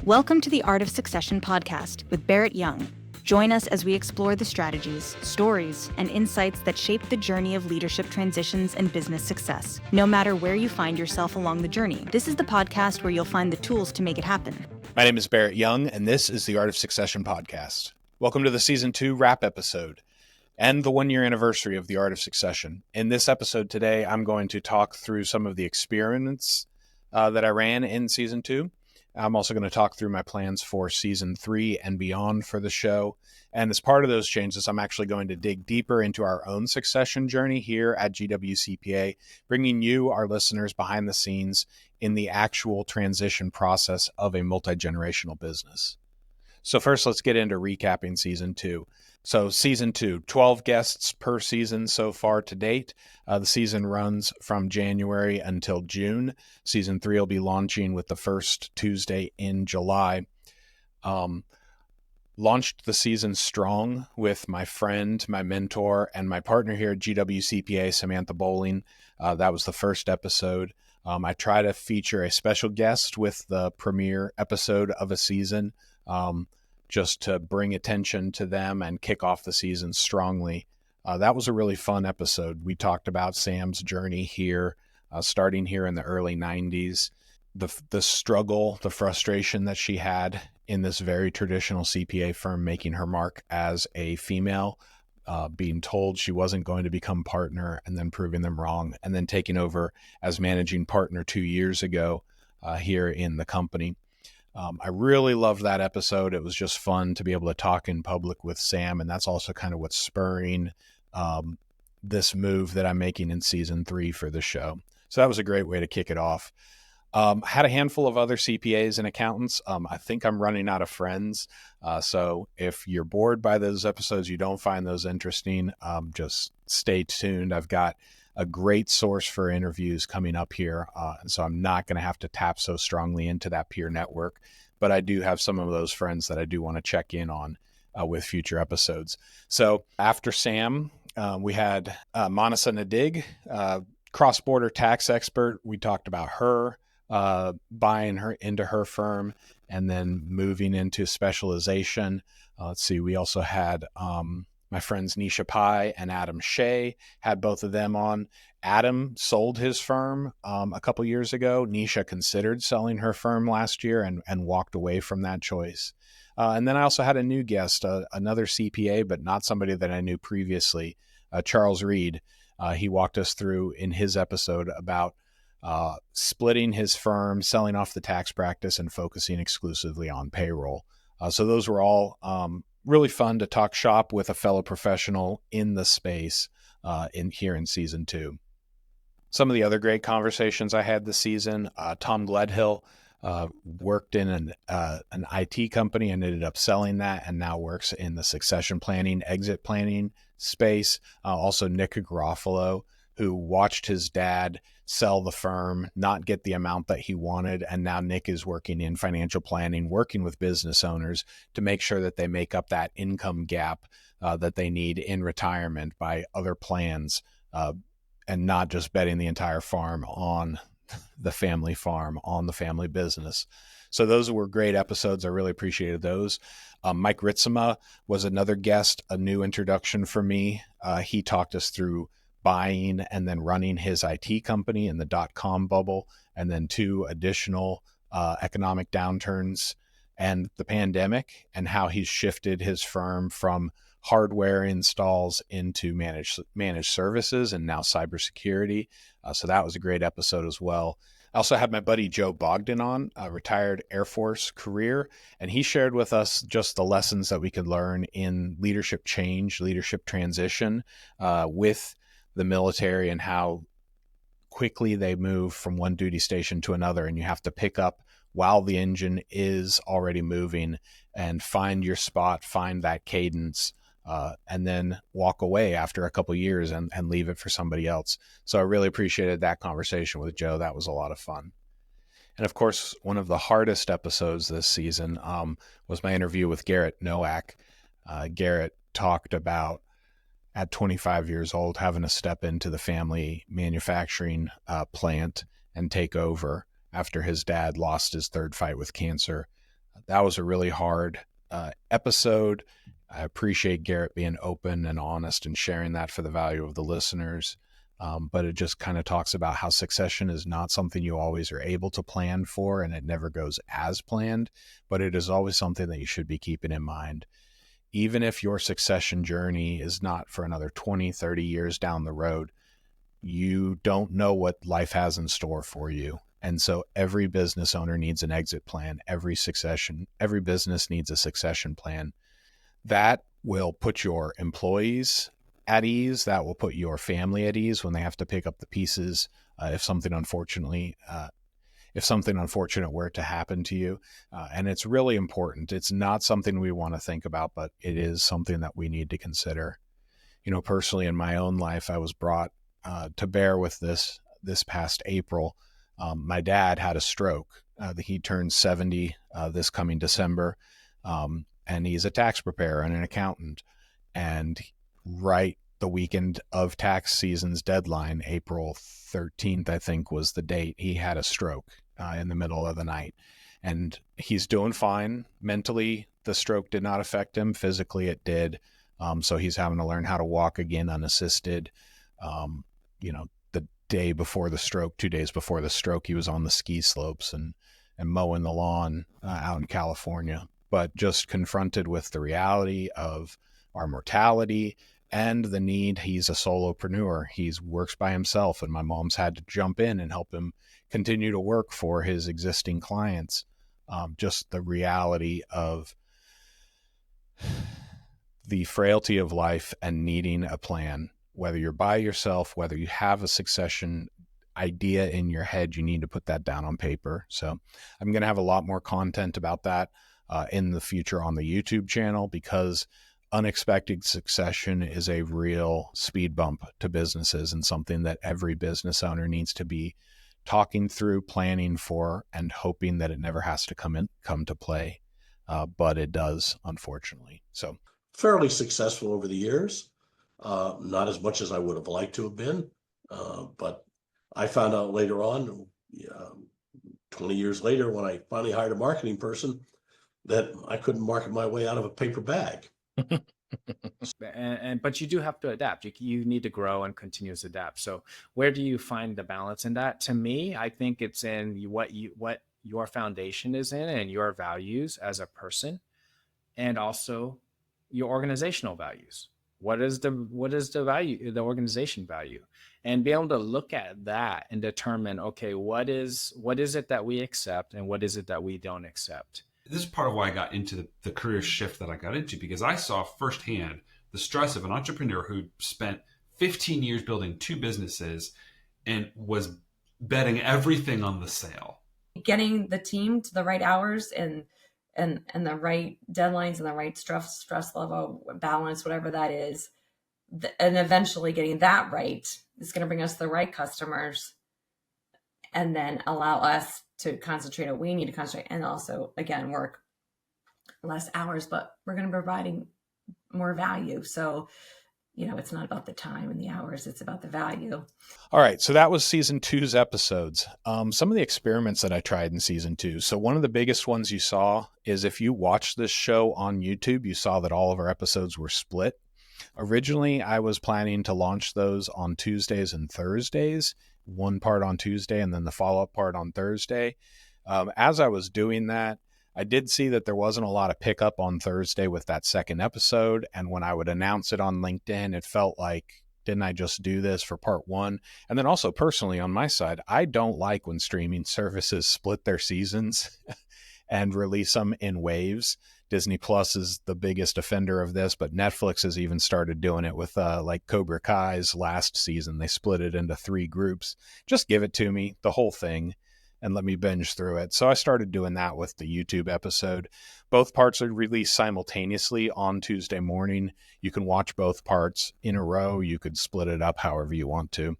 Welcome to the Art of Succession podcast with Barrett Young. Join us as we explore the strategies, stories, and insights that shape the journey of leadership transitions and business success. No matter where you find yourself along the journey, this is the podcast where you'll find the tools to make it happen. My name is Barrett Young, and this is the Art of Succession podcast. Welcome to the Season 2 wrap episode and the one-year anniversary of the Art of Succession. In this episode today, I'm going to talk through some of the experiments that I ran in Season 2. I'm also going to talk through my plans for Season 3 and beyond for the show. And as part of those changes, I'm actually going to dig deeper into our own succession journey here at GWCPA, bringing you, our listeners, behind the scenes in the actual transition process of a multi-generational business. So first, let's get into recapping Season 2. So Season 2, 12 guests per season so far to date. The season runs from January until June. Season 3 will be launching with the first Tuesday in July. Launched the season strong with my friend, my mentor, and my partner here at GWCPA, Samantha Bowling. That was the first episode. I try to feature a special guest with the premiere episode of a season, just to bring attention to them and kick off the season strongly. That was a really fun episode. We talked about Sam's journey here, starting here in the early 90s, the struggle, the frustration that she had in this very traditional CPA firm, making her mark as a female, being told she wasn't going to become partner and then proving them wrong, and then taking over as managing partner 2 years ago here in the company. I really loved that episode. It was just fun to be able to talk in public with Sam, and that's also kind of what's spurring this move that I'm making in Season 3 for the show. So that was a great way to kick it off. Had a handful of other CPAs and accountants. I think I'm running out of friends. So if you're bored by those episodes, you don't find those interesting, just stay tuned. I've got a great source for interviews coming up here. So I'm not going to have to tap so strongly into that peer network, but I do have some of those friends that I do want to check in on with future episodes. So after Sam, we had Manasa Nadig, cross-border tax expert. We talked about her buying her into her firm and then moving into specialization. Let's see, we also had my friends Nisha Pai and Adam Shea, had both of them on. Adam sold his firm a couple years ago. Nisha considered selling her firm last year and walked away from that choice. And then I also had a new guest, another CPA, but not somebody that I knew previously, Charles Reed. He walked us through in his episode about splitting his firm, selling off the tax practice, and focusing exclusively on payroll. So those were all really fun to talk shop with a fellow professional in the space here in Season 2. Some of the other great conversations I had this season, Tom Gledhill worked in an IT company and ended up selling that and now works in the succession planning, exit planning space. Also Nick Garofalo, who watched his dad sell the firm, not get the amount that he wanted. And now Nick is working in financial planning, working with business owners to make sure that they make up that income gap that they need in retirement by other plans, and not just betting the entire farm on the family farm, on the family business. So those were great episodes. I really appreciated those. Mike Ritzema was another guest, a new introduction for me. He talked us through buying and then running his IT company in the dot-com bubble, and then 2 additional economic downturns and the pandemic, and how he's shifted his firm from hardware installs into managed services and now cybersecurity. So that was a great episode as well. I also had my buddy Joe Bogdan on, a retired Air Force career, and he shared with us just the lessons that we could learn in leadership change, leadership transition with the military, and how quickly they move from one duty station to another, and you have to pick up while the engine is already moving and find your spot, find that cadence, and then walk away after a couple of years and leave it for somebody else. So I really appreciated that conversation with Joe. That was a lot of fun. And of course, one of the hardest episodes this season was my interview with Garrett Nowak. Garrett talked about, at 25 years old, having to step into the family manufacturing plant and take over after his dad lost his third fight with cancer. that was a really hard episode. I appreciate Garrett being open and honest and sharing that for the value of the listeners. But it just kind of talks about how succession is not something you always are able to plan for, and it never goes as planned, but it is always something that you should be keeping in mind. Even if your succession journey is not for another 20, 30 years down the road, you don't know what life has in store for you. And so every business owner needs an exit plan. Every business needs a succession plan. That will put your employees at ease. That will put your family at ease when they have to pick up the pieces. If something unfortunate were to happen to you. And it's really important. It's not something we want to think about, but it is something that we need to consider. Personally in my own life, I was brought to bear with this past April. My dad had a stroke. He turned 70 this coming December, and he's a tax preparer and an accountant. And right the weekend of tax season's deadline, April 13th, I think was the date, he had a stroke in the middle of the night. And he's doing fine. Mentally, the stroke did not affect him. Physically, it did. So he's having to learn how to walk again unassisted. The day before the stroke, 2 days before the stroke, he was on the ski slopes and mowing the lawn out in California. But just confronted with the reality of our mortality and the need. He's a solopreneur. He works by himself, and my mom's had to jump in and help him continue to work for his existing clients. Just the reality of the frailty of life and needing a plan. Whether you're by yourself, whether you have a succession idea in your head, you need to put that down on paper. So I'm going to have a lot more content about that in the future on the YouTube channel, because unexpected succession is a real speed bump to businesses and something that every business owner needs to be talking through, planning for, and hoping that it never has to come to play. But it does, unfortunately. So fairly successful over the years. Not as much as I would have liked to have been, but I found out later on, 20 years later, when I finally hired a marketing person, that I couldn't market my way out of a paper bag. But you do have to adapt. You need to grow and continuous adapt. So where do you find the balance in that? To me, I think it's in what your foundation is in and your values as a person, and also your organizational values. What is the value, the organization value, and be able to look at that and determine, okay, what is it that we accept and what is it that we don't accept. This is part of why I got into the career shift that I got into, because I saw firsthand the stress of an entrepreneur who spent 15 years building 2 businesses and was betting everything on the sale. Getting the team to the right hours and the right deadlines and the right stress level balance, whatever that is, and eventually getting that right is going to bring us the right customers, and then allow us to concentrate what we need to concentrate, and also, again, work less hours, but we're going to be providing more value. So, it's not about the time and the hours, it's about the value. All right. So that was season 2's episodes. Some of the experiments that I tried in season 2. So one of the biggest ones you saw is, if you watched this show on YouTube, you saw that all of our episodes were split. Originally, I was planning to launch those on Tuesdays and Thursdays, one part on Tuesday and then the follow-up part on Thursday. As I was doing that, I did see that there wasn't a lot of pickup on Thursday with that second episode. And when I would announce it on LinkedIn, it felt like, didn't I just do this for part 1? And then also personally on my side, I don't like when streaming services split their seasons and release them in waves. Disney Plus is the biggest offender of this, but Netflix has even started doing it with like Cobra Kai's last season. They split it into 3 groups. Just give it to me, the whole thing, and let me binge through it. So I started doing that with the YouTube episode. Both parts are released simultaneously on Tuesday morning. You can watch both parts in a row. You could split it up however you want to.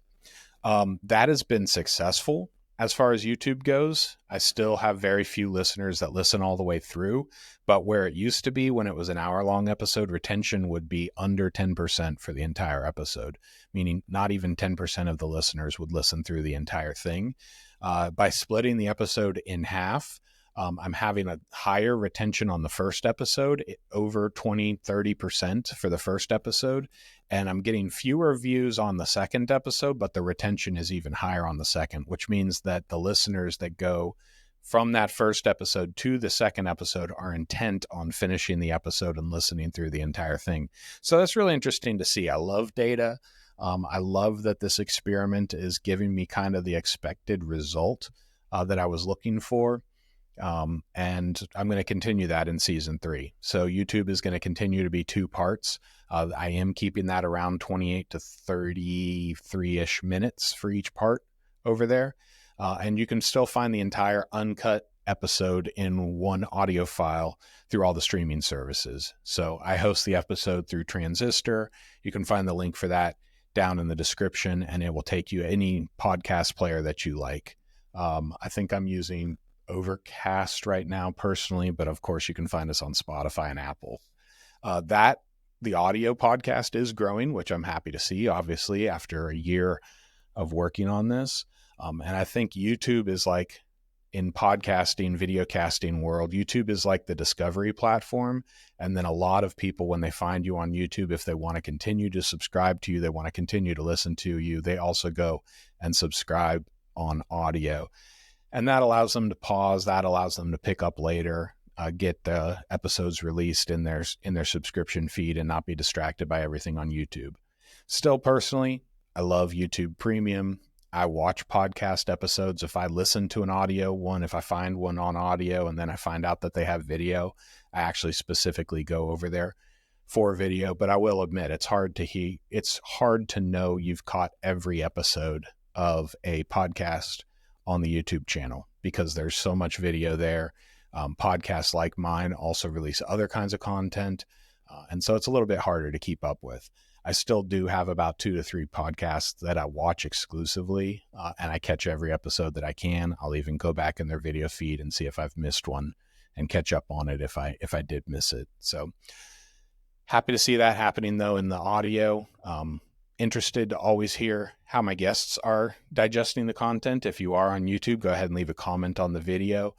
That has been successful. As far as YouTube goes, I still have very few listeners that listen all the way through, but where it used to be when it was an hour-long episode, retention would be under 10% for the entire episode, meaning not even 10% of the listeners would listen through the entire thing. By splitting the episode in half, I'm having a higher retention on the first episode, over 20-30% for the first episode. And I'm getting fewer views on the second episode, but the retention is even higher on the second, which means that the listeners that go from that first episode to the second episode are intent on finishing the episode and listening through the entire thing. So that's really interesting to see. I love data. I love that this experiment is giving me kind of the expected result that I was looking for. And I'm going to continue that in season 3. So YouTube is going to continue to be 2 parts. I am keeping that around 28 to 33-ish minutes for each part over there. And you can still find the entire uncut episode in one audio file through all the streaming services. So I host the episode through Transistor. You can find the link for that down in the description, and it will take you any podcast player that you like. I think I'm using Overcast right now personally, but of course you can find us on Spotify and Apple. The audio podcast is growing, which I'm happy to see, obviously, after a year of working on this. And I think YouTube is like, in podcasting, video casting world, YouTube is like the discovery platform. And then a lot of people, when they find you on YouTube, if they want to continue to subscribe to you, they want to continue to listen to you, they also go and subscribe on audio. And that allows them to pause. That allows them to pick up later, get the episodes released in their subscription feed and not be distracted by everything on YouTube. Still, personally, I love YouTube Premium. I watch podcast episodes. If I listen to an audio one, if I find one on audio and then I find out that they have video, I actually specifically go over there for video. But I will admit, it's hard to know you've caught every episode of a podcast on the YouTube channel because there's so much video there. Podcasts like mine also release other kinds of content. And so it's a little bit harder to keep up with. I still do have about 2 to 3 podcasts that I watch exclusively, and I catch every episode that I can. I'll even go back in their video feed and see if I've missed one and catch up on it if I did miss it. So happy to see that happening though in the audio. Interested to always hear how my guests are digesting the content. If you are on YouTube, go ahead and leave a comment on the video.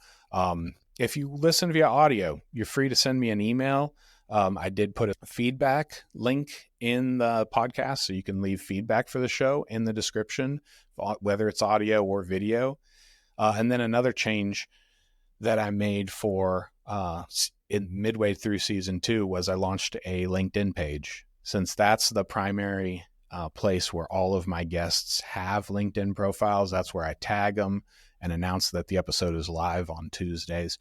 If you listen via audio, you're free to send me an email. I did put a feedback link in the podcast, so you can leave feedback for the show in the description, whether it's audio or video. And then another change that I made for midway through season 2 was I launched a LinkedIn page. Since that's the primary place where all of my guests have LinkedIn profiles, that's where I tag them and announce that the episode is live on Tuesdays.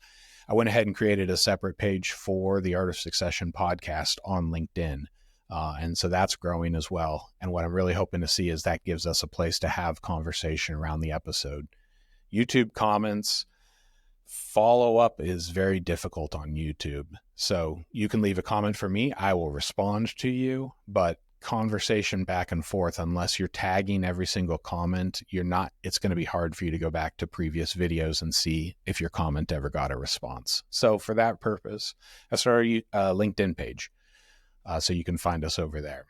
I went ahead and created a separate page for the Art of Succession podcast on LinkedIn. And so that's growing as well. And what I'm really hoping to see is that gives us a place to have conversation around the episode. YouTube comments, follow up is very difficult on YouTube. So you can leave a comment for me. I will respond to you, but conversation back and forth, unless you're tagging every single comment, it's going to be hard for you to go back to previous videos and see if your comment ever got a response. So for that purpose, I started a LinkedIn page. So you can find us over there.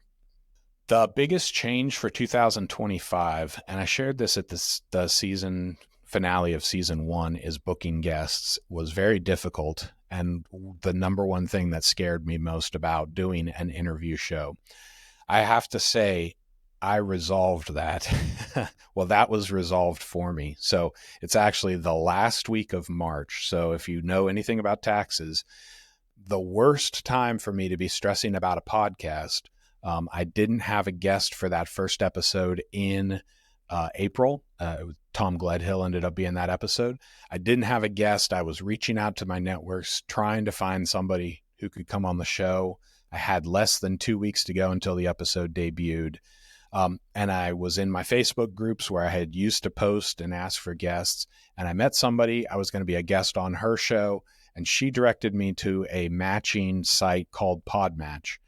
The biggest change for 2025, and I shared this at the season finale of season 1, is booking guests was very difficult. And the number one thing that scared me most about doing an interview show, I have to say, I resolved that. Well, that was resolved for me. So it's actually the last week of March. So if you know anything about taxes, the worst time for me to be stressing about a podcast, I didn't have a guest for that first episode in April. Tom Gledhill ended up being that episode. I didn't have a guest. I was reaching out to my networks, trying to find somebody who could come on the show. I had less than 2 weeks to go until the episode debuted. And I was in my Facebook groups where I had used to post and ask for guests. And I met somebody. I was going to be a guest on her show. And she directed me to a matching site called Podmatch,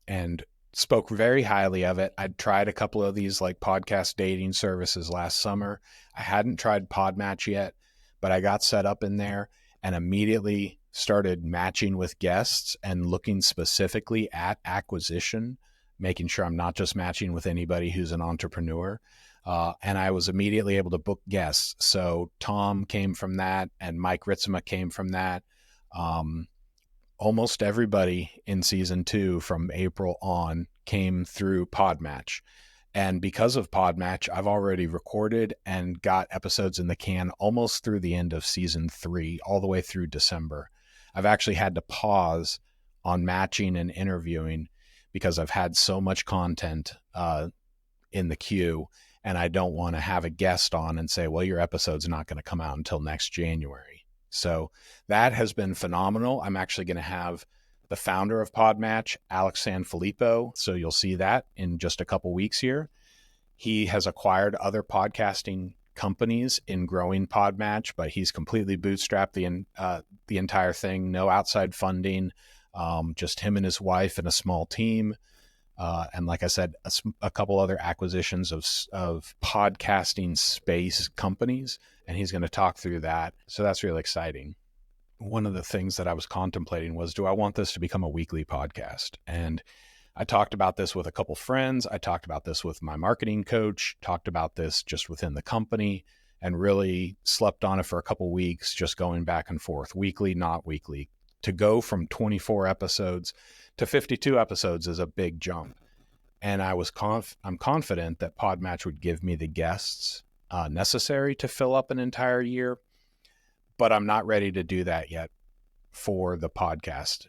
and spoke very highly of it. I'd tried a couple of these like podcast dating services last summer. I hadn't tried Podmatch yet, but I got set up in there and immediately started matching with guests and looking specifically at acquisition, making sure I'm not just matching with anybody who's an entrepreneur. And I was immediately able to book guests. So Tom came from that, and Mike Ritzema came from that. Almost everybody in season 2 from April on came through Podmatch. And because of Podmatch, I've already recorded and got episodes in the can almost through the end of season 3, all the way through December. I've actually had to pause on matching and interviewing because I've had so much content in the queue, and I don't want to have a guest on and say, well, your episode's not going to come out until next January. So that has been phenomenal. I'm actually going to have the founder of Podmatch, Alex Sanfilippo. So you'll see that in just a couple weeks here. He has acquired other podcasting companies in growing Podmatch, but he's completely bootstrapped the entire thing. No outside funding, just him and his wife and a small team. And like I said, a couple other acquisitions of podcasting space companies, and he's going to talk through that. So that's really exciting. One of the things that I was contemplating was, do I want this to become a weekly podcast? And I talked about this with a couple friends. I talked about this with my marketing coach, talked about this just within the company, and really slept on it for a couple weeks, just going back and forth, weekly, not weekly. To go from 24 episodes to 52 episodes is a big jump. And I'm confident that Podmatch would give me the guests necessary to fill up an entire year, but I'm not ready to do that yet for the podcast.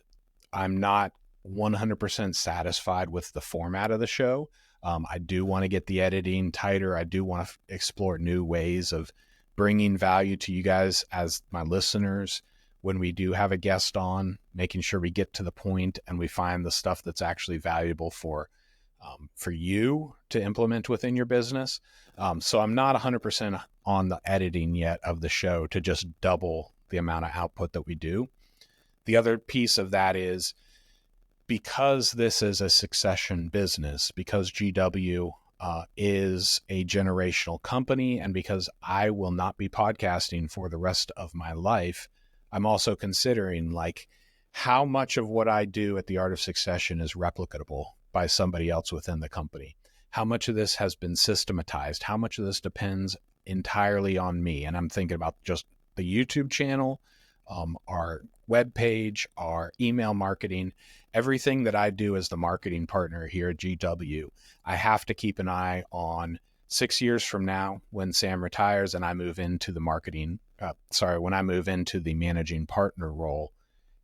I'm not 100% satisfied with the format of the show. I do want to get the editing tighter. I do want to explore new ways of bringing value to you guys as my listeners when we do have a guest on, making sure we get to the point and we find the stuff that's actually valuable for you to implement within your business. So I'm not 100% on the editing yet of the show to just double the amount of output that we do. The other piece of that is, because this is a succession business, because GW is a generational company, and because I will not be podcasting for the rest of my life, I'm also considering how much of what I do at the Art of Succession is replicable by somebody else within the company. How much of this has been systematized? How much of this depends entirely on me? And I'm thinking about just the YouTube channel, our webpage, our email marketing, everything that I do as the marketing partner here at GW. I have to keep an eye on 6 years from now when Sam retires and I move into the when I move into the managing partner role.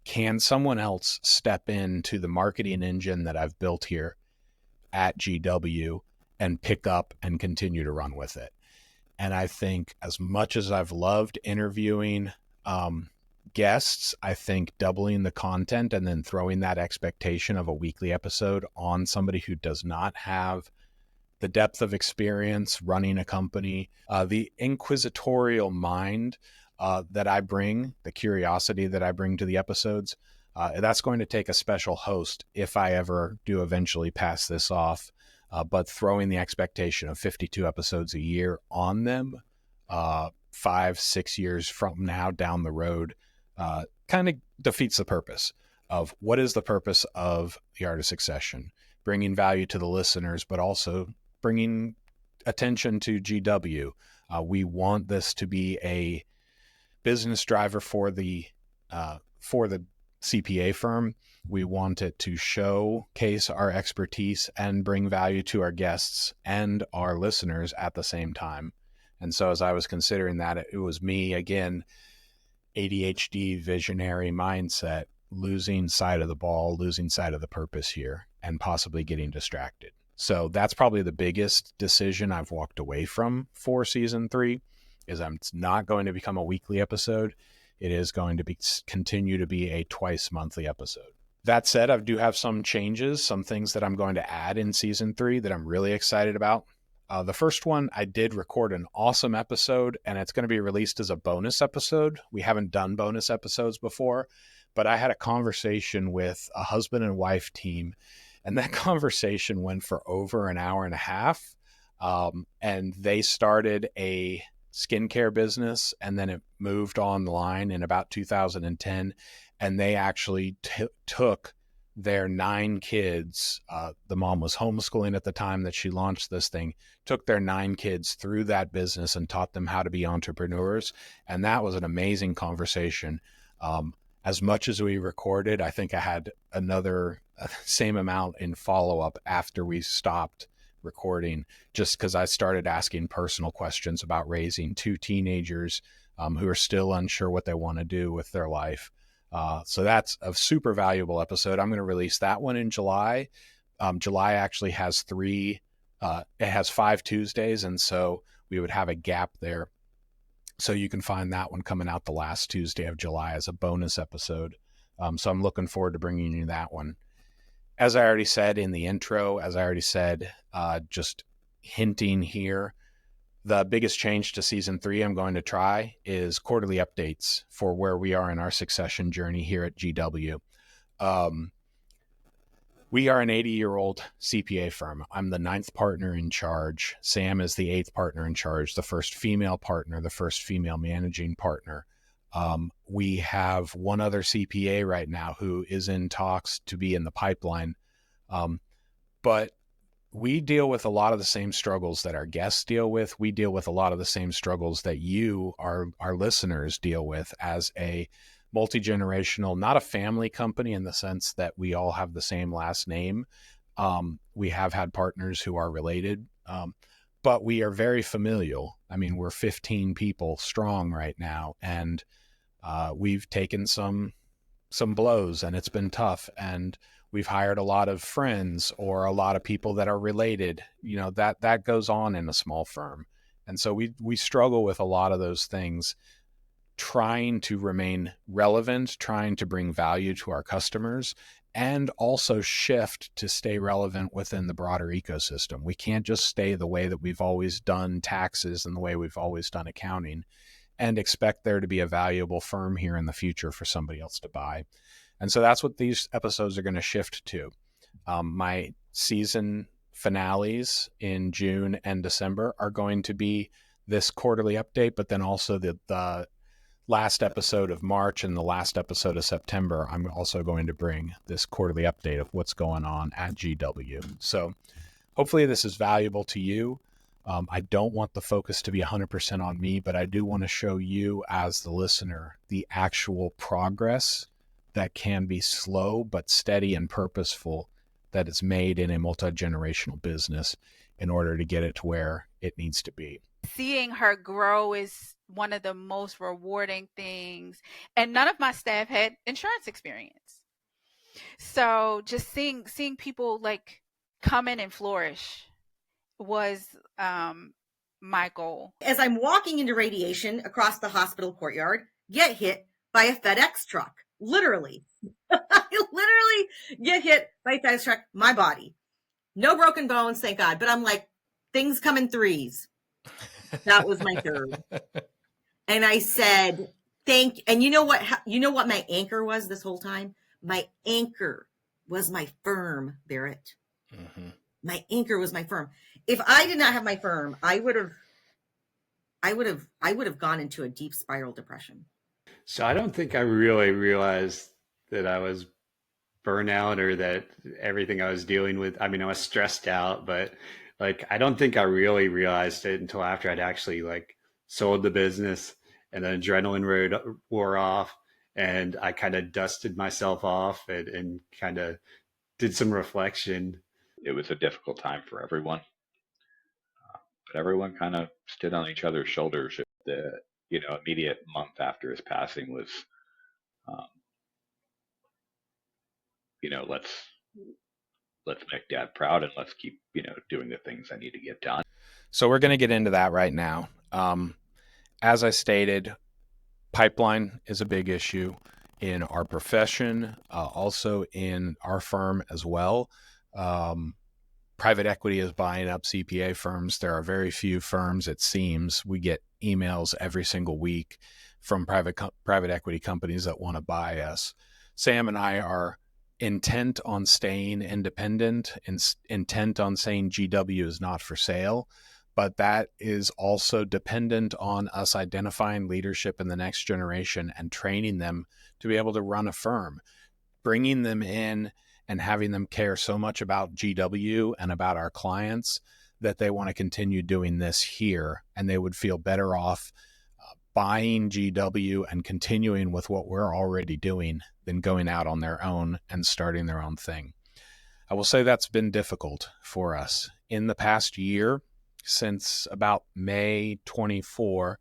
Can someone else step into the marketing engine that I've built here at GW and pick up and continue to run with it? And I think, as much as I've loved interviewing guests, I think doubling the content and then throwing that expectation of a weekly episode on somebody who does not have the depth of experience running a company, the inquisitorial mind that I bring, the curiosity that I bring to the episodes, that's going to take a special host if I ever do eventually pass this off. But throwing the expectation of 52 episodes a year on them 5-6 years from now down the road kind of defeats the purpose of what is the purpose of the Art of Succession. Bringing value to the listeners, but also bringing attention to GW. We want this to be a business driver for the CPA firm. We want it to showcase our expertise and bring value to our guests and our listeners at the same time. And so as I was considering that, it was me, again, ADHD visionary mindset, losing sight of the ball, losing sight of the purpose here, and possibly getting distracted. So that's probably the biggest decision I've walked away from for season 3, is it's not going to become a weekly episode. It is going to continue to be a twice monthly episode. That said, I do have some changes, some things that I'm going to add in season 3 that I'm really excited about. The first one, I did record an awesome episode, and it's going to be released as a bonus episode. We haven't done bonus episodes before, but I had a conversation with a husband and wife team, and that conversation went for over an hour and a half. And they started a skincare business, and then it moved online in about 2010. And they actually took their 9 kids. The mom was homeschooling at the time that she launched this thing, took their 9 kids through that business and taught them how to be entrepreneurs. And that was an amazing conversation. As much as we recorded, I think I had another same amount in follow-up after we stopped recording, just because I started asking personal questions about raising 2 teenagers who are still unsure what they want to do with their life. So that's a super valuable episode. I'm going to release that one in July. July actually has it has 5 Tuesdays. And so we would have a gap there. So you can find that one coming out the last Tuesday of July as a bonus episode. So I'm looking forward to bringing you that one. As I already said in the intro, just hinting here, the biggest change to season 3 I'm going to try is quarterly updates for where we are in our succession journey here at GW. We are an 80-year-old CPA firm. I'm the 9th partner in charge. Sam is the 8th partner in charge, the first female partner, the first female managing partner. We have one other CPA right now who is in talks to be in the pipeline. But we deal with a lot of the same struggles that our guests deal with. We deal with a lot of the same struggles that you, our listeners, deal with as a multi-generational, not a family company in the sense that we all have the same last name. We have had partners who are related, but we are very familial. I mean, we're 15 people strong right now, and we've taken some blows, and it's been tough. And we've hired a lot of friends or a lot of people that are related. You know, that goes on in a small firm. And so we struggle with a lot of those things, trying to remain relevant, trying to bring value to our customers, and also shift to stay relevant within the broader ecosystem. We can't just stay the way that we've always done taxes and the way we've always done accounting and expect there to be a valuable firm here in the future for somebody else to buy. And so that's what these episodes are going to shift to. My season finales in June and December are going to be this quarterly update, but then also the last episode of March and the last episode of September, I'm also going to bring this quarterly update of what's going on at GW. So hopefully this is valuable to you. I don't want the focus to be 100% on me, but I do want to show you as the listener the actual progress that can be slow but steady and purposeful that is made in a multi-generational business in order to get it to where it needs to be. Seeing her grow is one of the most rewarding things. And none of my staff had insurance experience. So just seeing people like come in and flourish was my goal. As I'm walking into radiation across the hospital courtyard, get hit by a FedEx truck. Literally. I literally get hit by a FedEx truck, my body. No broken bones, thank God. But I'm like, things come in threes. That was my third. And I said, and you know what my anchor was this whole time? My anchor was my firm, Barrett. Mm-hmm. My anchor was my firm. If I did not have my firm, I would have gone into a deep spiral depression. So I don't think I really realized that I was burnout or that everything I was dealing with. I mean, I was stressed out, but like, I don't think I really realized it until after I'd actually like sold the business and the adrenaline wore off and I kind of dusted myself off and kind of did some reflection. It was a difficult time for everyone, but everyone kind of stood on each other's shoulders. The immediate month after his passing was, let's make Dad proud and let's keep, doing the things I need to get done. So we're going to get into that right now. As I stated, pipeline is a big issue in our profession, also in our firm as well. Private equity is buying up CPA firms. There are very few firms, it seems. We get emails every single week from private equity companies that want to buy us. Sam and I are intent on staying independent and intent on saying GW is not for sale, but that is also dependent on us identifying leadership in the next generation and training them to be able to run a firm, bringing them in and having them care so much about GW and about our clients that they want to continue doing this here, and they would feel better off buying GW and continuing with what we're already doing than going out on their own and starting their own thing. I will say that's been difficult for us. In the past year, since about May 24,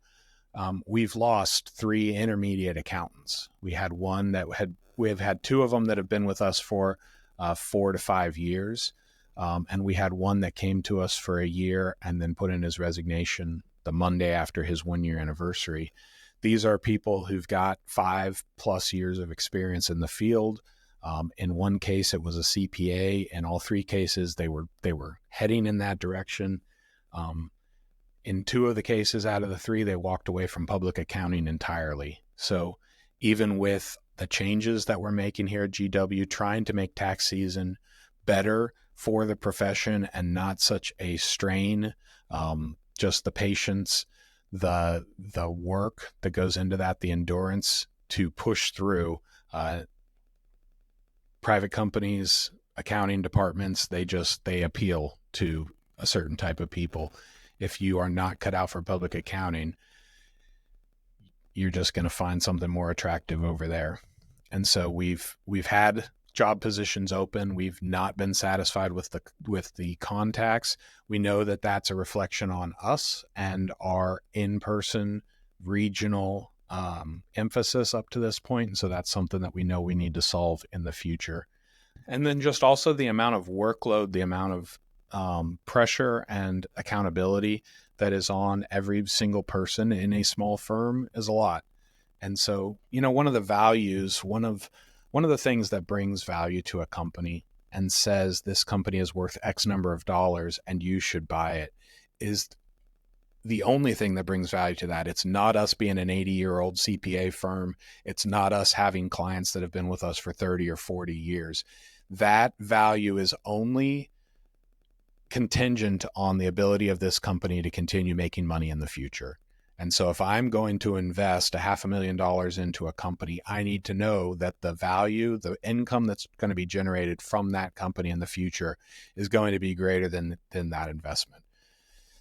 we've lost 3 intermediate accountants. We've had 2 of them that have been with us for 4 to 5 years. And we had one that came to us for a year and then put in his resignation the Monday after his 1-year anniversary. These are people who've got 5+ years of experience in the field. In one case, it was a CPA. In all 3 cases, they were heading in that direction. In 2 of the cases out of the 3, they walked away from public accounting entirely. So even with the changes that we're making here at GW, trying to make tax season better for the profession and not such a strain, just the patience, the work that goes into that, the endurance to push through. Private companies, accounting departments, they appeal to a certain type of people. If you are not cut out for public accounting, you're just going to find something more attractive over there. And so we've had job positions open. We've not been satisfied with the contacts. We know that that's a reflection on us and our in-person regional emphasis up to this point. And so that's something that we know we need to solve in the future. And then just also the amount of workload, the amount of pressure and accountability that is on every single person in a small firm is a lot. And so, one of the values, one of the things that brings value to a company and says this company is worth X number of dollars and you should buy it is the only thing that brings value to that. It's not us being an 80-year-old CPA firm. It's not us having clients that have been with us for 30 or 40 years. That value is only contingent on the ability of this company to continue making money in the future. And so if I'm going to invest $500,000 into a company, I need to know that the value, the income that's going to be generated from that company in the future is going to be greater than that investment.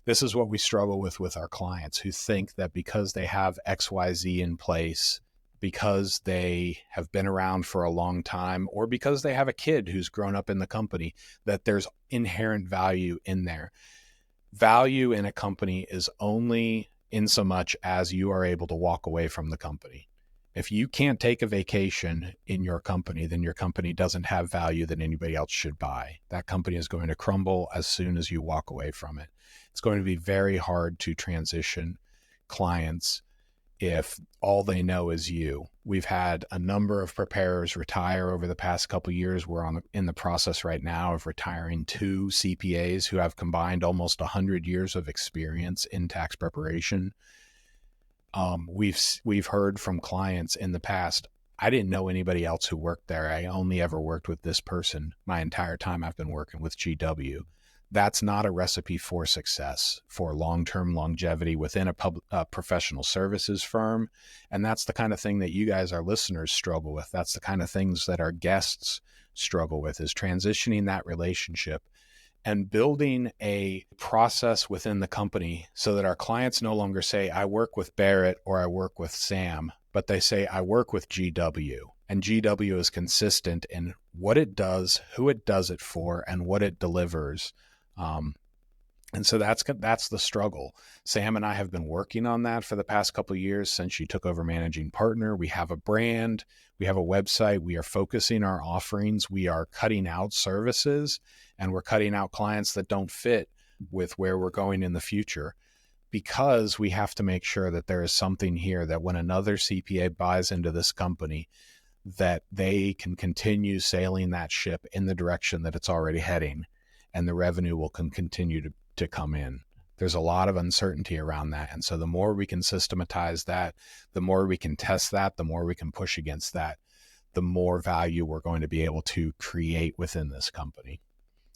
This is what we struggle with our clients who think that because they have XYZ in place, because they have been around for a long time, or because they have a kid who's grown up in the company, that there's inherent value in there. Value in a company is only in so much as you are able to walk away from the company. If you can't take a vacation in your company, then your company doesn't have value that anybody else should buy. That company is going to crumble as soon as you walk away from it. It's going to be very hard to transition clients if all they know is you. We've had a number of preparers retire over the past couple of years. We're in the process right now of retiring 2 CPAs who have combined almost 100 years of experience in tax preparation. We've heard from clients in the past, I didn't know anybody else who worked there. I only ever worked with this person my entire time I've been working with GW. That's not a recipe for success, for long-term longevity within a professional services firm. And that's the kind of thing that you guys, our listeners, struggle with. That's the kind of things that our guests struggle with, is transitioning that relationship and building a process within the company so that our clients no longer say, I work with Barrett or I work with Sam, but they say, I work with GW. And GW is consistent in what it does, who it does it for, and what it delivers. And so that's the struggle. Sam and I have been working on that for the past couple of years since she took over managing partner. We have a brand, we have a website, we are focusing our offerings, we are cutting out services, and we're cutting out clients that don't fit with where we're going in the future, because we have to make sure that there is something here that when another CPA buys into this company, that they can continue sailing that ship in the direction that it's already heading, and the revenue will continue to come in. There's a lot of uncertainty around that. And so the more we can systematize that, the more we can test that, the more we can push against that, the more value we're going to be able to create within this company.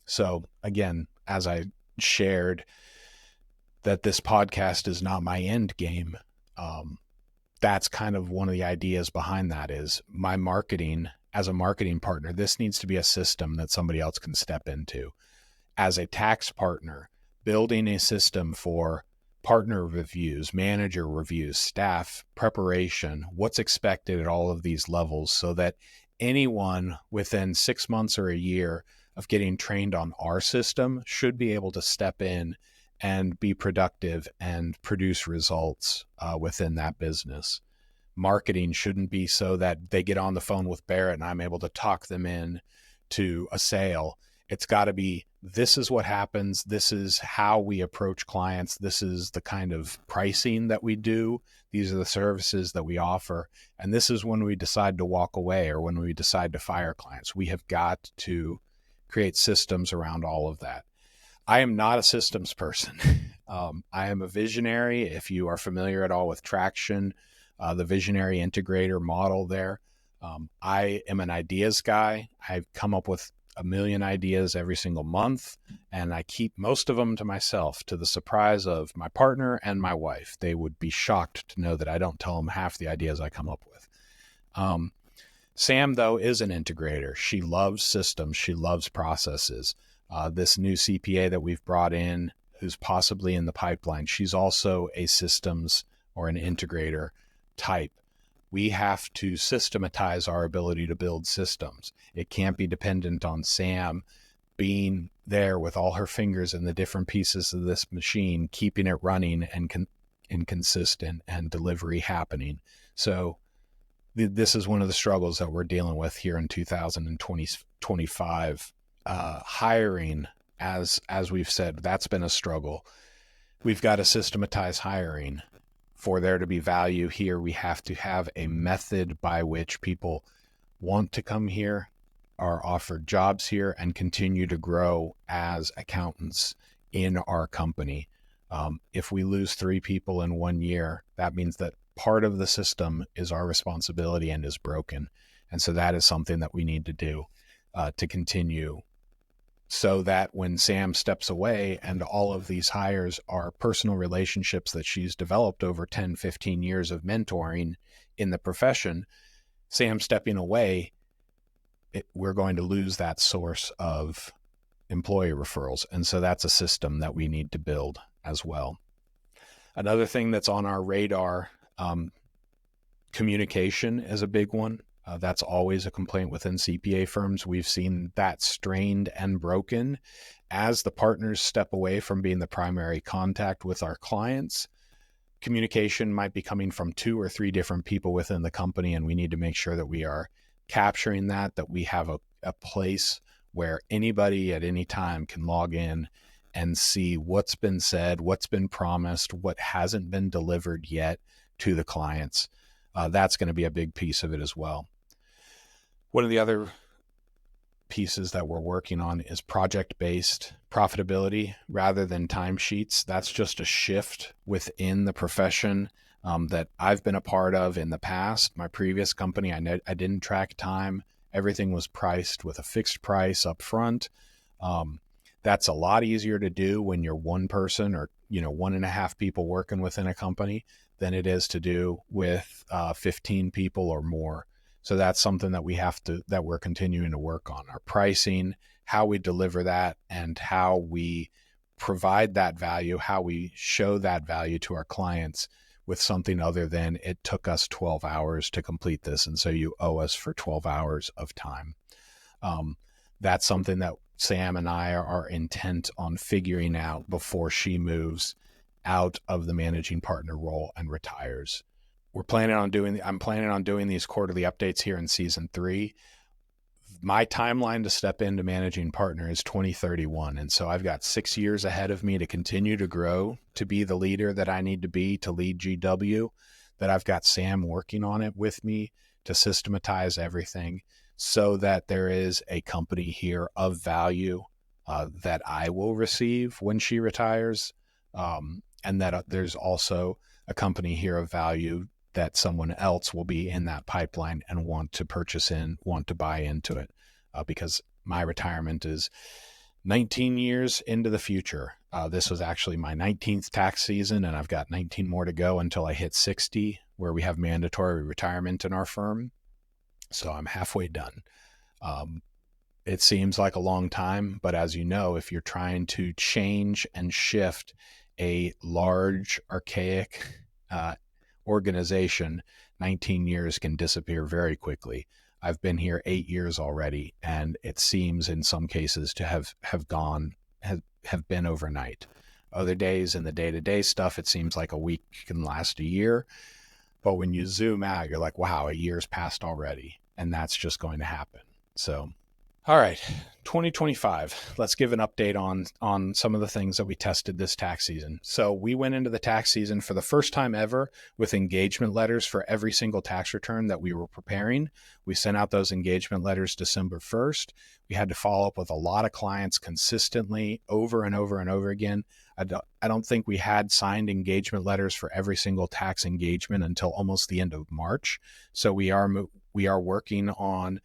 So again, as I shared, that this podcast is not my end game. That's kind of one of the ideas behind that. Is my marketing as a marketing partner, this needs to be a system that somebody else can step into. As a tax partner, building a system for partner reviews, manager reviews, staff preparation, what's expected at all of these levels, so that anyone within 6 months or a year of getting trained on our system should be able to step in and be productive and produce results within that business. Marketing shouldn't be so that they get on the phone with Barrett and I'm able to talk them in to a sale. It's got to be, this is what happens. This is how we approach clients. This is the kind of pricing that we do. These are the services that we offer. And this is when we decide to walk away or when we decide to fire clients. We have got to create systems around all of that. I am not a systems person. I am a visionary. If you are familiar at all with Traction, the visionary integrator model there, I am an ideas guy. I've come up with a million ideas every single month, and I keep most of them to myself, to the surprise of my partner and my wife. They would be shocked to know that I don't tell them half the ideas I come up with. Sam, though, is an integrator. She loves systems. She loves processes. This new CPA that we've brought in, who's possibly in the pipeline, she's also a systems or an integrator type. We have to systematize our ability to build systems. It can't be dependent on Sam being there with all her fingers in the different pieces of this machine, keeping it running and consistent and delivery happening. So this is one of the struggles that we're dealing with here in 2025. Hiring, as we've said, that's been a struggle. We've got to systematize hiring. For there to be value here, we have to have a method by which people want to come here, are offered jobs here, and continue to grow as accountants in our company. If we lose 3 people in 1 year, that means that part of the system is our responsibility and is broken. And so that is something that we need to do to continue, so that when Sam steps away and all of these hires are personal relationships that she's developed over 10, 15 years of mentoring in the profession, Sam stepping away, we're going to lose that source of employee referrals. And so that's a system that we need to build as well. Another thing that's on our radar, communication is a big one. That's always a complaint within CPA firms. We've seen that strained and broken as the partners step away from being the primary contact with our clients. Communication might be coming from 2 or 3 different people within the company, and we need to make sure that we are capturing that we have a place where anybody at any time can log in and see what's been said, what's been promised, what hasn't been delivered yet to the clients. That's going to be a big piece of it as well. One of the other pieces that we're working on is project-based profitability rather than timesheets. That's just a shift within the profession that I've been a part of in the past. My previous company, I didn't track time. Everything was priced with a fixed price up front. That's a lot easier to do when you're one person or 1.5 people working within a company than it is to do with 15 people or more. So that's something that that we're continuing to work on. Our pricing, how we deliver that, and how we provide that value, how we show that value to our clients with something other than it took us 12 hours to complete this, and so you owe us for 12 hours of time. That's something that Sam and I are intent on figuring out before she moves out of the managing partner role and retires. I'm planning on doing these quarterly updates here in season 3. My timeline to step into managing partner is 2031. And so I've got 6 years ahead of me to continue to grow, to be the leader that I need to be, to lead GW, that I've got Sam working on it with me to systematize everything so that there is a company here of value that I will receive when she retires. And that there's also a company here of value that someone else will be in that pipeline and want to buy into it, because my retirement is 19 years into the future. This was actually my 19th tax season, and I've got 19 more to go until I hit 60, where we have mandatory retirement in our firm. So I'm halfway done. It seems like a long time, but as you know, if you're trying to change and shift a large, archaic organization, 19 years can disappear very quickly. I've been here 8 years already, and it seems in some cases to have been overnight. Other days in the day-to-day stuff, it seems like a week can last a year. But when you zoom out, you're like, wow, a year's passed already. And that's just going to happen. So, all right, 2025. Let's give an update on some of the things that we tested this tax season. So we went into the tax season for the first time ever with engagement letters for every single tax return that we were preparing. We sent out those engagement letters December 1st. We had to follow up with a lot of clients consistently over and over and over again. I don't think we had signed engagement letters for every single tax engagement until almost the end of March. So we are working on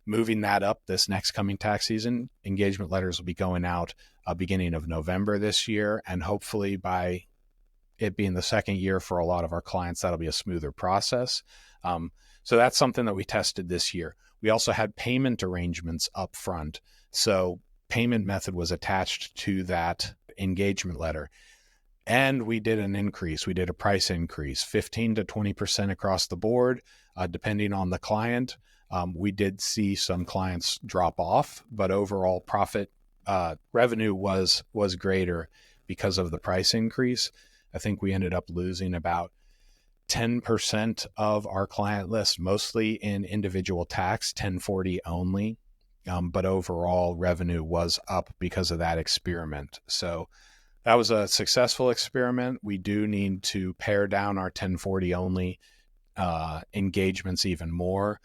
moving that up this next coming tax season. Engagement letters will be going out beginning of November this year, and hopefully by it being the second year for a lot of our clients, that'll be a smoother process. So that's something that we tested this year. We also had payment arrangements up front. So payment method was attached to that engagement letter. And we did an increase. We did a price increase, 15 to 20% across the board, depending on the client. We did see some clients drop off, but overall profit revenue was greater because of the price increase. I think we ended up losing about 10% of our client list, mostly in individual tax, 1040 only. But overall revenue was up because of that experiment. So that was a successful experiment. We do need to pare down our 1040 only engagements even more.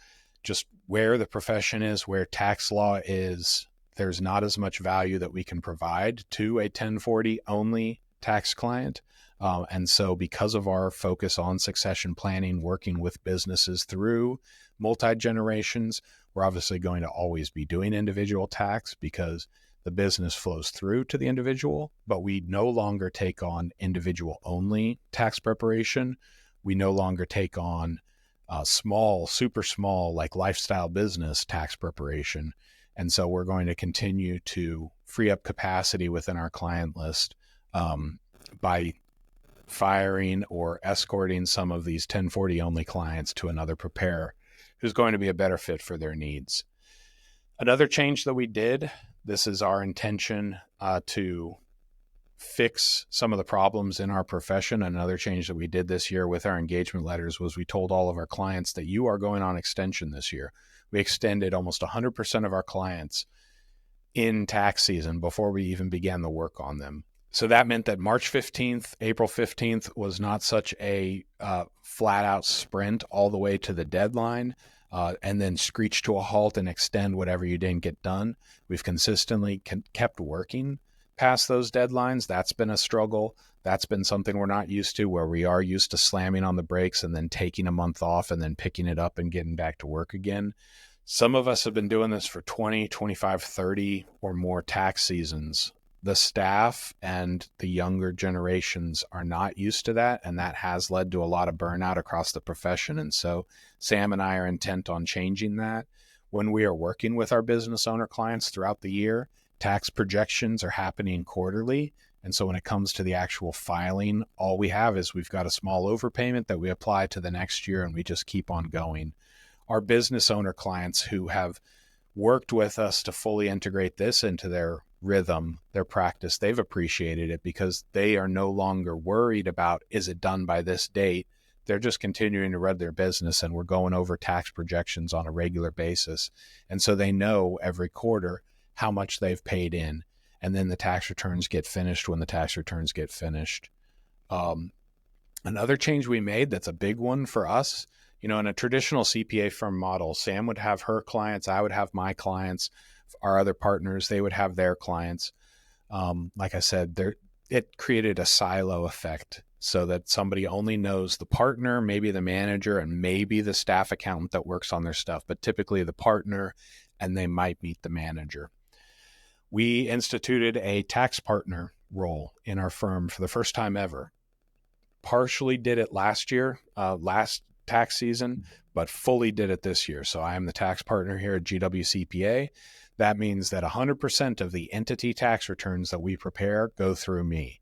Just where the profession is, where tax law is, there's not as much value that we can provide to a 1040 only tax client. And so because of our focus on succession planning, working with businesses through multi-generations, we're obviously going to always be doing individual tax because the business flows through to the individual, but we no longer take on individual only tax preparation. We no longer take on small, super small, like lifestyle business tax preparation. And so we're going to continue to free up capacity within our client list by firing or escorting some of these 1040 only clients to another preparer who's going to be a better fit for their needs. Another change that we did, this is our intention to fix some of the problems in our profession. Another change that we did this year with our engagement letters was we told all of our clients that you are going on extension this year. We extended almost 100% of our clients in tax season before we even began the work on them. So that meant that March 15th, April 15th was not such a flat out sprint all the way to the deadline and then screech to a halt and extend whatever you didn't get done. We've consistently kept working past those deadlines. That's been a struggle. That's been something we're not used to, where we are used to slamming on the brakes and then taking a month off and then picking it up and getting back to work again. Some of us have been doing this for 20, 25, 30 or more tax seasons. The staff and the younger generations are not used to that, and that has led to a lot of burnout across the profession. And so Sam and I are intent on changing that. When we are working with our business owner clients throughout the year, tax projections are happening quarterly. And so when it comes to the actual filing, all we have is we've got a small overpayment that we apply to the next year, and we just keep on going. Our business owner clients who have worked with us to fully integrate this into their rhythm, their practice, they've appreciated it because they are no longer worried about, is it done by this date? They're just continuing to run their business, and we're going over tax projections on a regular basis. And so they know every quarter how much they've paid in, and then the tax returns get finished when the tax returns get finished. Another change we made that's a big one for us, in a traditional CPA firm model, Sam would have her clients, I would have my clients, our other partners, they would have their clients. Like I said, it created a silo effect so that somebody only knows the partner, maybe the manager, and maybe the staff accountant that works on their stuff, but typically the partner, and they might meet the manager. We instituted a tax partner role in our firm for the first time ever. Partially did it last year. tax season, but fully did it this year. So I am the tax partner here at GWCPA. That means that 100% of the entity tax returns that we prepare go through me.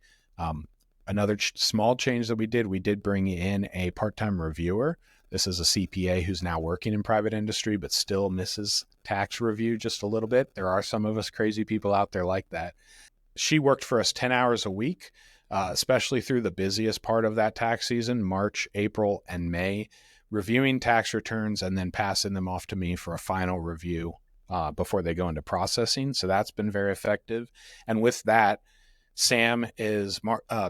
Another small change that we did bring in a part-time reviewer. This is a CPA who's now working in private industry, but still misses tax review just a little bit. There are some of us crazy people out there like that. She worked for us 10 hours a week, especially through the busiest part of that tax season, March, April, and May, reviewing tax returns and then passing them off to me for a final review before they go into processing. So that's been very effective. And with that, Sam is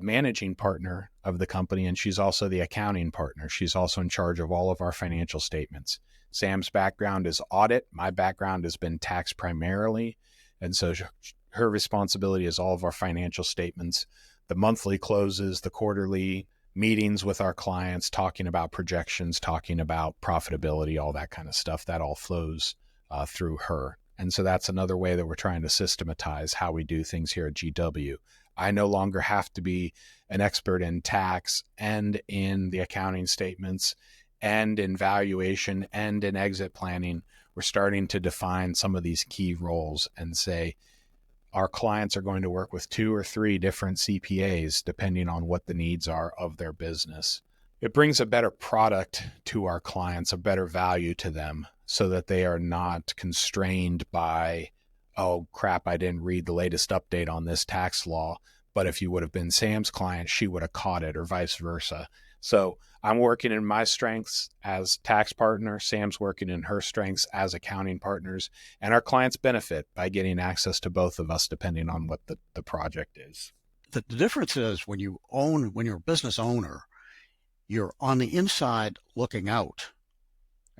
managing partner of the company, and she's also the accounting partner. She's also in charge of all of our financial statements. Sam's background is audit. My background has been tax primarily. And so her responsibility is all of our financial statements, the monthly closes, the quarterly meetings with our clients, talking about projections, talking about profitability, all that kind of stuff. That all flows through her. And so that's another way that we're trying to systematize how we do things here at GW. I no longer have to be an expert in tax and in the accounting statements and in valuation and in exit planning. We're starting to define some of these key roles and say our clients are going to work with 2 or 3 different CPAs depending on what the needs are of their business. It brings a better product to our clients, a better value to them, so that they are not constrained by, oh crap, I didn't read the latest update on this tax law. But if you would have been Sam's client, she would have caught it, or vice versa. So I'm working in my strengths as tax partner. Sam's working in her strengths as accounting partners. And our clients benefit by getting access to both of us, depending on what the project is. The difference is when you're a business owner, you're on the inside looking out.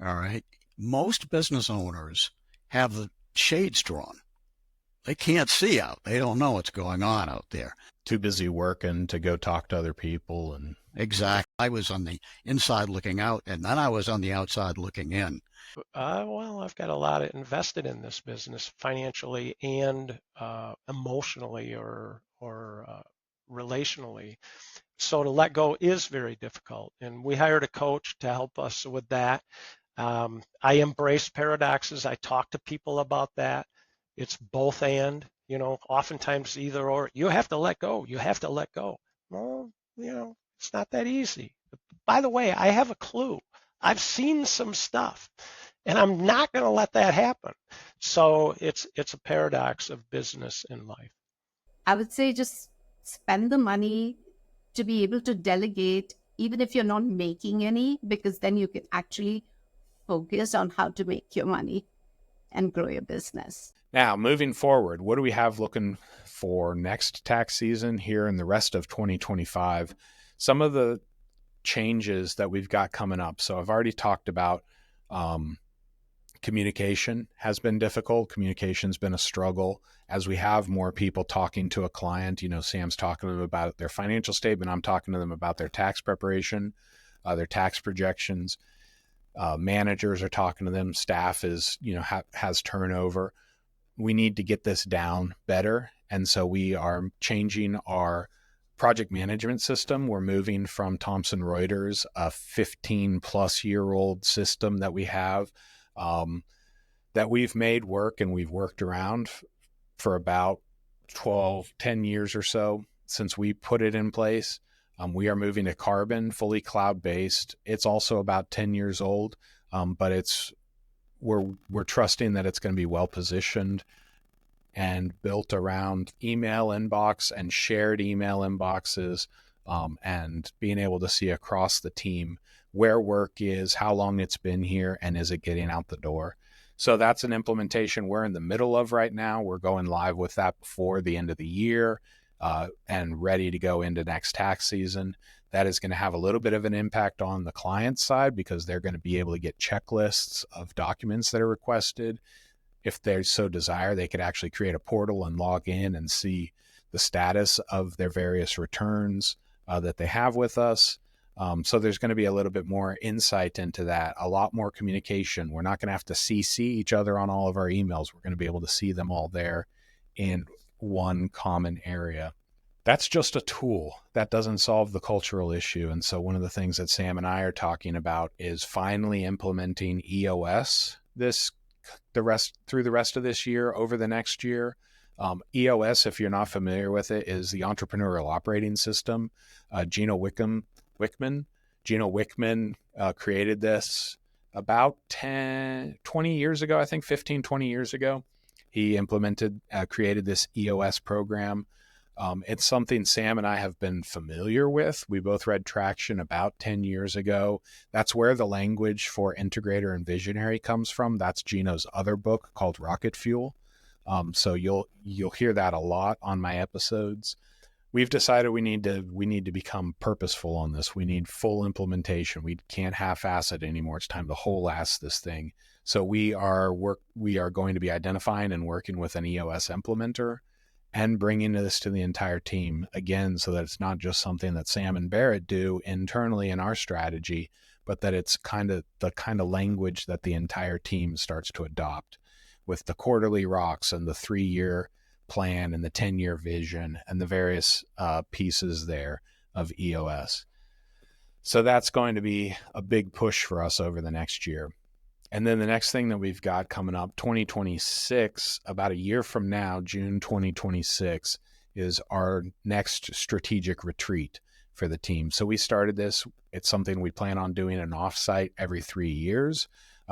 All right. Most business owners have the shades drawn. They can't see out. They don't know what's going on out there. Too busy working to go talk to other people. And exactly. I was on the inside looking out, and then I was on the outside looking in. Well, I've got a lot invested in this business financially and emotionally or relationally. So to let go is very difficult. And we hired a coach to help us with that. I embrace paradoxes. I talk to people about that. It's both and, oftentimes either or. You have to let go. You have to let go. Well, it's not that easy. By the way, I have a clue. I've seen some stuff, and I'm not going to let that happen. So it's a paradox of business and life. I would say just spend the money to be able to delegate, even if you're not making any, because then you can actually focus on how to make your money and grow your business. Now, moving forward, what do we have looking for next tax season here in the rest of 2025? Some of the changes that we've got coming up. So I've already talked about communication has been difficult. Communication's been a struggle as we have more people talking to a client. Sam's talking to them about their financial statement. I'm talking to them about their tax preparation, their tax projections. Managers are talking to them. Staff is, has turnover. We need to get this down better. And so we are changing our project management system. We're moving from Thomson Reuters, a 15-plus-year-old system that we have that we've made work and we've worked around for about 10 years or so since we put it in place. We are moving to Carbon, fully cloud-based. It's also about 10 years old, but we're trusting that it's going to be well-positioned and built around email inbox and shared email inboxes, and being able to see across the team where work is, how long it's been here, and is it getting out the door. So that's an implementation we're in the middle of right now. We're going live with that before the end of the year and ready to go into next tax season. That is going to have a little bit of an impact on the client side because they're going to be able to get checklists of documents that are requested. If they so desire, they could actually create a portal and log in and see the status of their various returns that they have with us. So there's going to be a little bit more insight into that, a lot more communication. We're not going to have to CC each other on all of our emails. We're going to be able to see them all there in one common area. That's just a tool. That doesn't solve the cultural issue. And so one of the things that Sam and I are talking about is finally implementing EOS through the rest of this year, over the next year. EOS, if you're not familiar with it, is the Entrepreneurial Operating System. Gino Wickman created this about 20 years ago, I think 15, 20 years ago. He created this EOS program. It's something Sam and I have been familiar with. We both read Traction about 10 years ago. That's where the language for integrator and visionary comes from. That's Gino's other book called Rocket Fuel. So you'll hear that a lot on my episodes. We've decided we need to become purposeful on this. We need full implementation. We can't half-ass it anymore. It's time to whole-ass this thing. So we are going to be identifying and working with an EOS implementer and bringing this to the entire team again, so that it's not just something that Sam and Barrett do internally in our strategy, but that it's the kind of language that the entire team starts to adopt, with the quarterly rocks and the 3-year plan and the 10-year vision and the various pieces there of EOS. So that's going to be a big push for us over the next year. And then the next thing that we've got coming up, 2026, about a year from now, June 2026, is our next strategic retreat for the team. So we started this. It's something we plan on doing an offsite every 3 years.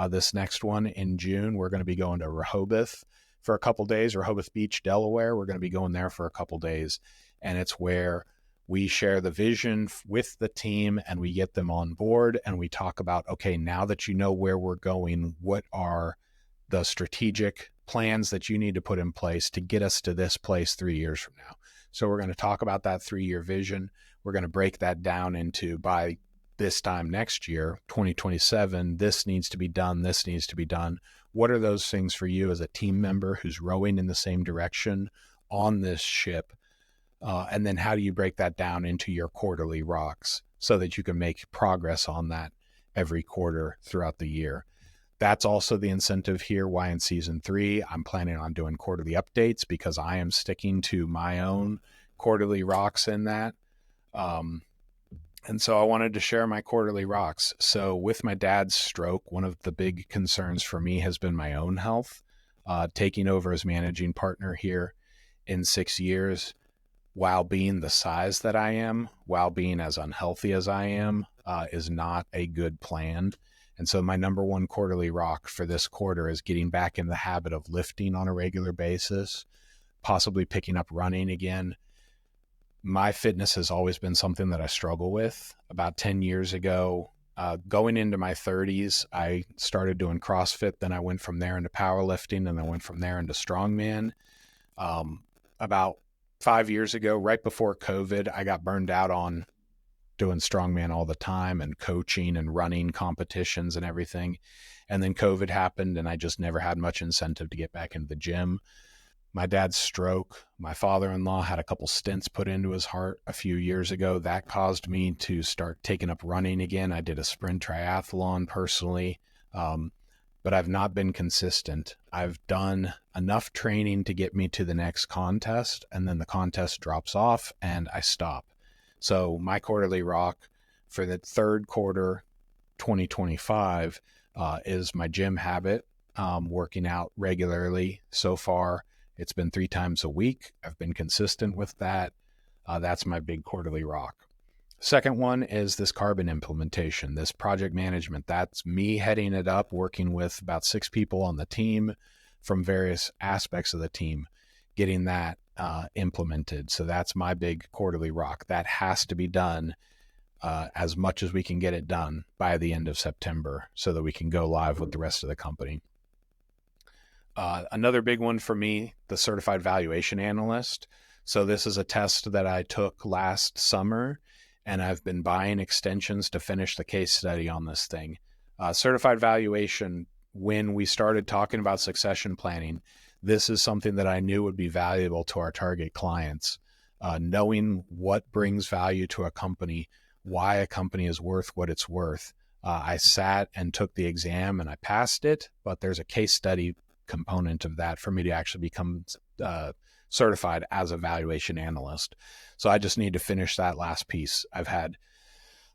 This next one in June, we're going to be going to Rehoboth for a couple days, Rehoboth Beach, Delaware. We're going to be going there for a couple days. And it's where we share the vision with the team and we get them on board, and we talk about, okay, now that you know where we're going, what are the strategic plans that you need to put in place to get us to this place 3 years from now? So we're going to talk about that 3-year vision. We're going to break that down into, by this time next year, 2027, this needs to be done, this needs to be done. What are those things for you as a team member who's rowing in the same direction on this ship? And then how do you break that down into your quarterly rocks so that you can make progress on that every quarter throughout the year? That's also the incentive here, why in season 3, I'm planning on doing quarterly updates, because I am sticking to my own quarterly rocks in that. And so I wanted to share my quarterly rocks. So with my dad's stroke, one of the big concerns for me has been my own health. Taking over as managing partner here in 6 years, while being the size that I am, while being as unhealthy as I am, is not a good plan. And so my number one quarterly rock for this quarter is getting back in the habit of lifting on a regular basis, possibly picking up running again. My fitness has always been something that I struggle with. About 10 years ago, going into my 30s, I started doing CrossFit. Then I went from there into powerlifting, and I went from there into strongman. About 5 years ago, right before COVID, I got burned out on doing strongman all the time and coaching and running competitions and everything. And then COVID happened, and I just never had much incentive to get back into the gym. My dad's stroke, my father-in-law had a couple stents put into his heart a few years ago. That caused me to start taking up running again. I did a sprint triathlon personally, but I've not been consistent. I've done enough training to get me to the next contest, and then the contest drops off and I stop. So my quarterly rock for the third quarter 2025 is my gym habit, working out regularly. So far, it's been 3 times a week. I've been consistent with that. That's my big quarterly rock. Second one is this carbon implementation, this project management. That's me heading it up, working with about 6 people on the team from various aspects of the team, getting that implemented. So that's my big quarterly rock. That has to be done as much as we can get it done by the end of September so that we can go live with the rest of the company. Another big one for me, the certified valuation analyst. So this is a test that I took last summer, and I've been buying extensions to finish the case study on this thing. Certified valuation, when we started talking about succession planning, this is something that I knew would be valuable to our target clients. Knowing what brings value to a company, why a company is worth what it's worth. I sat and took the exam and I passed it, but there's a case study component of that for me to actually become certified as a valuation analyst. So I just need to finish that last piece. I've had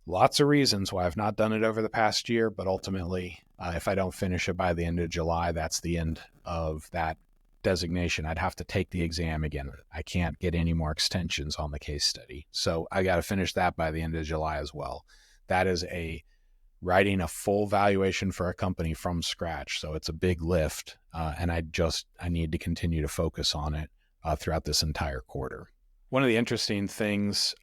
lots of reasons why I've not done it over the past year, but ultimately, if I don't finish it by the end of July, that's the end of that designation. I'd have to take the exam again. I can't get any more extensions on the case study. So I got to finish that by the end of July as well. That is writing a full valuation for a company from scratch. So it's a big lift. And I need to continue to focus on it throughout this entire quarter. One of the interesting things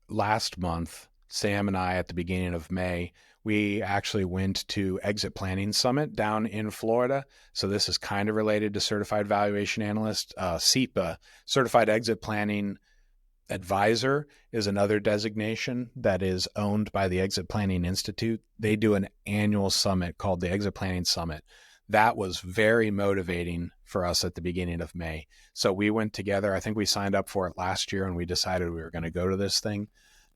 last month, Sam and I, at the beginning of May, we actually went to Exit Planning Summit down in Florida. So this is kind of related to Certified Valuation Analyst. CEPA, Certified Exit Planning Advisor, is another designation that is owned by the Exit Planning Institute. They do an annual summit called the Exit Planning Summit. That was very motivating for us at the beginning of May. So we went together. I think we signed up for it last year, and we decided we were going to go to this thing,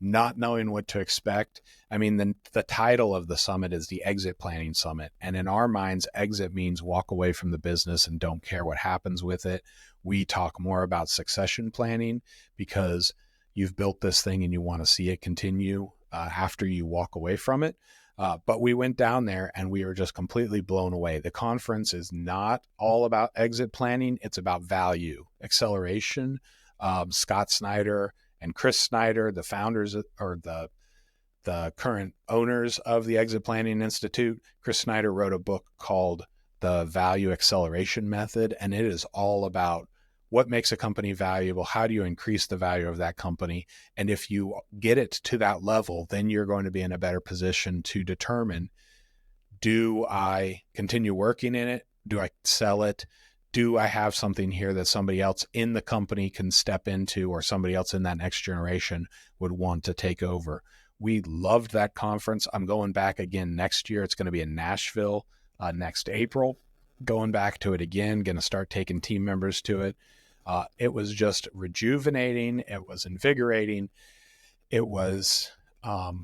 not knowing what to expect. I mean, the title of the summit is the Exit Planning Summit. And in our minds, exit means walk away from the business and don't care what happens with it. We talk more about succession planning because you've built this thing and you want to see it continue after you walk away from it. But we went down there and we were just completely blown away. The conference is not all about exit planning. It's about value, acceleration. Scott Snyder and Chris Snyder, the founders or the current owners of the Exit Planning Institute, Chris Snyder wrote a book called The Value Acceleration Method, and it is all about what makes a company valuable, how do you increase the value of that company, and if you get it to that level, then you're going to be in a better position to determine, do I continue working in it? Do I sell it? Do I have something here that somebody else in the company can step into, or somebody else in that next generation would want to take over? We loved that conference. I'm going back again next year. It's going to be in Nashville next April. Going back to it again, going to start taking team members to it. It was just rejuvenating. It was invigorating. It was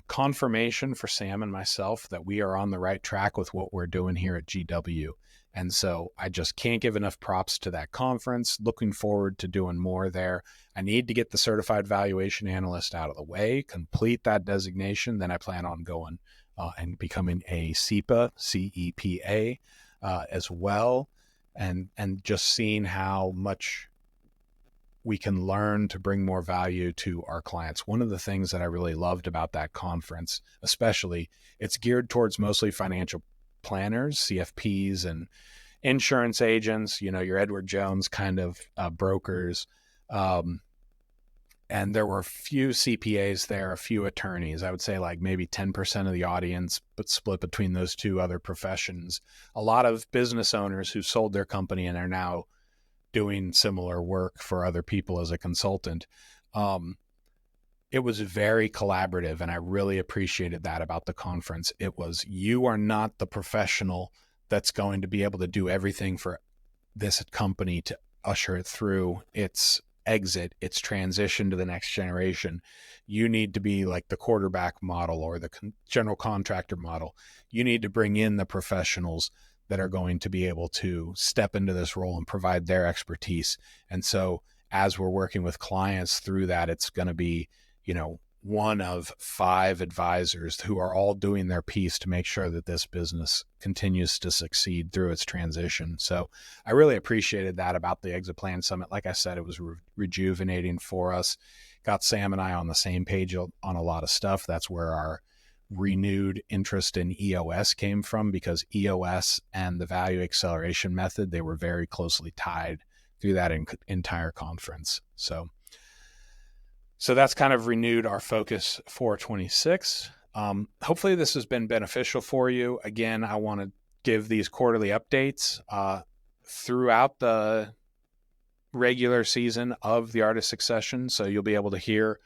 confirmation for Sam and myself that we are on the right track with what we're doing here at GW. And so I just can't give enough props to that conference. Looking forward to doing more there. I need to get the Certified Valuation Analyst out of the way, complete that designation. Then I plan on going and becoming a CEPA, CEPA as well. And just seeing how much we can learn to bring more value to our clients. One of the things that I really loved about that conference, especially, it's geared towards mostly financial planners, CFPs, and insurance agents, your Edward Jones kind of brokers. And there were a few CPAs there, a few attorneys. I would say like maybe 10% of the audience, but split between those two other professions. A lot of business owners who sold their company and are now doing similar work for other people as a consultant. It was very collaborative, and I really appreciated that about the conference. It was, you are not the professional that's going to be able to do everything for this company to usher it through its exit, its transition to the next generation. You need to be like the quarterback model or the general contractor model. You need to bring in the professionals that are going to be able to step into this role and provide their expertise. And so as we're working with clients through that, it's going to be, one of 5 advisors who are all doing their piece to make sure that this business continues to succeed through its transition. So I really appreciated that about the Exit Plan Summit. Like I said, it was rejuvenating for us. Got Sam and I on the same page on a lot of stuff. That's where our renewed interest in EOS came from, because EOS and the Value Acceleration Method, they were very closely tied through that entire conference. So that's kind of renewed our focus for 26. Hopefully this has been beneficial for you. Again, I want to give these quarterly updates throughout the regular season of the Art of Succession. So you'll be able to hear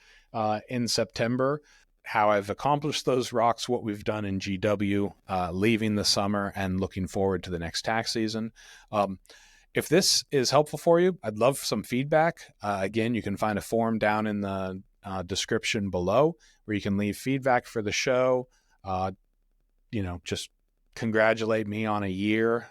in September how I've accomplished those rocks, what we've done in GW, leaving the summer and looking forward to the next tax season. If this is helpful for you, I'd love some feedback. Again, you can find a form down in the description below where you can leave feedback for the show. Just congratulate me on a year,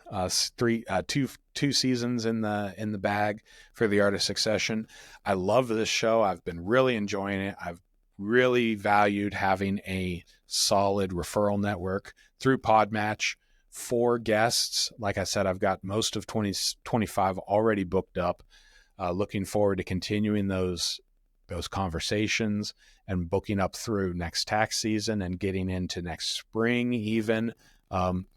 two seasons in the bag for The Art of Succession. I love this show. I've been really enjoying it. I've really valued having a solid referral network through Podmatch. 4 guests. Like I said, I've got most of 2025 already booked up. Looking forward to continuing those conversations and booking up through next tax season and getting into next spring even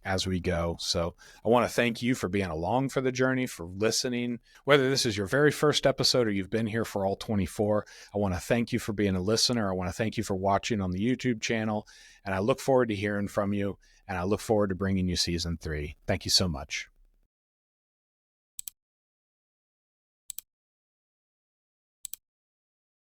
as we go. So I want to thank you for being along for the journey, for listening. Whether this is your very first episode or you've been here for all 24, I want to thank you for being a listener. I want to thank you for watching on the YouTube channel. And I look forward to hearing from you. And I look forward to bringing you season 3. Thank you so much.